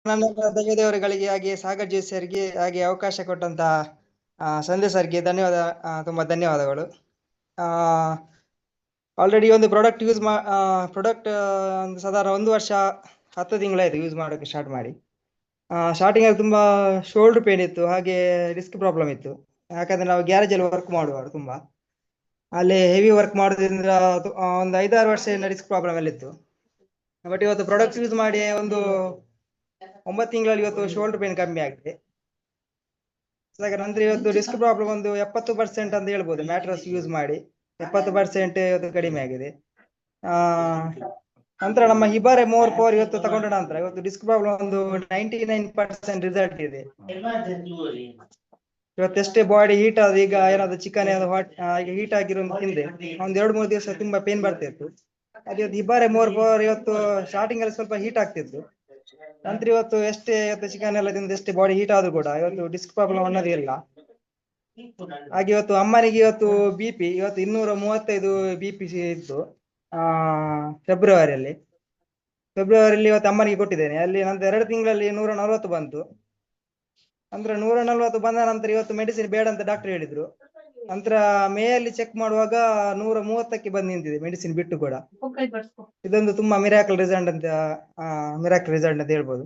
ನನ್ನ ದೈವದೇವರುಗಳಿಗೆ ಹಾಗೆ ಸಾಗರ್ ಜಿ ಸರ್ಗೆ ಹಾಗೆ ಅವಕಾಶ ಕೊಟ್ಟಂತ ಸಂಧ್ಯಾ ಸರ್ಗೆ ಧನ್ಯವಾದ, ತುಂಬಾ ಧನ್ಯವಾದಗಳು. ಆಲ್ರೆಡಿ ಒಂದು ಪ್ರಾಡಕ್ಟ್ ಯೂಸ್ ಪ್ರಾಡಕ್ಟ್ ಒಂದು ಸಾಧಾರಣ 1 ವರ್ಷ 10 ತಿಂಗಳಾಯ್ತು ಯೂಸ್ ಮಾಡೋಕೆ ಸ್ಟಾರ್ಟ್ ಮಾಡಿ. ಸ್ಟಾರ್ಟಿಂಗ್ ಅಲ್ಲಿ ತುಂಬಾ ಶೋಲ್ಡರ್ ಪೇನ್ ಇತ್ತು, ಹಾಗೆ ಡಿಸ್ಕ್ ಪ್ರಾಬ್ಲಮ್ ಇತ್ತು. ಯಾಕಂದ್ರೆ ನಾವು ಗ್ಯಾರೇಜ್ ಅಲ್ಲಿ ವರ್ಕ್ ಮಾಡುವವರು ತುಂಬಾ, ಅಲ್ಲಿ ಹೆವಿ ವರ್ಕ್ ಮಾಡೋದ್ರಿಂದ ಒಂದು 5-6 ವರ್ಷದಿಂದ ಡಿಸ್ಕ್ ಪ್ರಾಬ್ಲಮ್ ಎಲ್ಲ ಇತ್ತು. ಬಟ್ ಇವತ್ತು ಪ್ರಾಡಕ್ಟ್ಸ್ ಯೂಸ್ ಮಾಡಿ ಒಂದು 9 ತಿಂಗಳಲ್ಲಿ ಇವತ್ತು ಶೋಲ್ಡರ್ ಪೇನ್ ಕಮ್ಮಿ ಆಗಿದೆ. ನಂತರ ಇವತ್ತು ಡಿಸ್ಕ್ ಪ್ರಾಬ್ಲಮ್ ಒಂದು 70% ಅಂತ ಹೇಳ್ಬೋದು. ಮ್ಯಾಟ್ರಸ್ ಯೂಸ್ ಮಾಡಿ 70% ಇವತ್ತು ಕಡಿಮೆ ಆಗಿದೆ. ನಂತರ ನಮ್ಮ ಹಿಬಾರೆ ಮೋರ್ ಪವರ್ ಇವತ್ತು ತಗೊಂಡ ನಂತರ ಇವತ್ತು ಡಿಸ್ಕ್ ಪ್ರಾಬ್ಲಮ್ ಒಂದು 99% ರಿಸಲ್ಟ್ ಇದೆ. ಇವತ್ತೆಷ್ಟೇ ಬಾಡಿ ಹೀಟ್ ಆದ, ಈಗ ಏನಾದ್ರು ಚಿಕನ್ ಏನಾದ್ರು ಹೀಟ್ ಆಗಿರೋ ತಿಂದೆ ಒಂದ್ 2-3 ದಿವಸ ತುಂಬಾ ಪೇನ್ ಬರ್ತಾ ಇತ್ತು. ಅದು ಇವತ್ತು ಹಿಬಾರೆ ಮೋರ್ ಪವರ್ ಇವತ್ತು ಸ್ಟಾರ್ಟಿಂಗ್ ಅಲ್ಲಿ ಸ್ವಲ್ಪ ಹೀಟ್ ಆಗ್ತಿತ್ತು. ನಂತರ ಇವತ್ತು ಇವತ್ತು ಚಿಕನ್ ಎಲ್ಲ ತಿಂದು ಎಷ್ಟೇ ಬಾಡಿ ಹೀಟ್ ಆದ್ರೂ ಕೂಡ ಇವತ್ತು ಡಿಸ್ಕ್ ಪ್ರಾಬ್ಲಮ್ ಅನ್ನೋದೇ ಇಲ್ಲ. ಹಾಗೆ ಇವತ್ತು ಅಮ್ಮನಿಗೆ ಇವತ್ತು BP ಇವತ್ತು 235 BP ಇತ್ತು. ಫೆಬ್ರವರಿಯಲ್ಲಿ ಇವತ್ತು ಅಮ್ಮನಿಗೆ ಕೊಟ್ಟಿದ್ದೇನೆ. ಅಲ್ಲಿ ನಂತರ 2 ತಿಂಗಳಲ್ಲಿ 140 ಬಂತು. ನಂತರ 140 ಬಂದ ನಂತರ ಇವತ್ತು ಮೆಡಿಸಿನ್ ಬೇಡ ಅಂತ ಡಾಕ್ಟರ್ ಹೇಳಿದ್ರು. ನಂತರ ಮೇ ಅಲ್ಲಿ ಚೆಕ್ ಮಾಡುವಾಗ 130ಕ್ಕೆ ಬಂದು ನಿಂತಿದೆ ಮೆಡಿಸಿನ್ ಬಿಟ್ಟು ಕೂಡ. ಇದೊಂದು ತುಂಬಾ ಮಿರಾಕಲ್ ರಿಸಲ್ಟ್ ಅಂತ ಹೇಳ್ಬೋದು.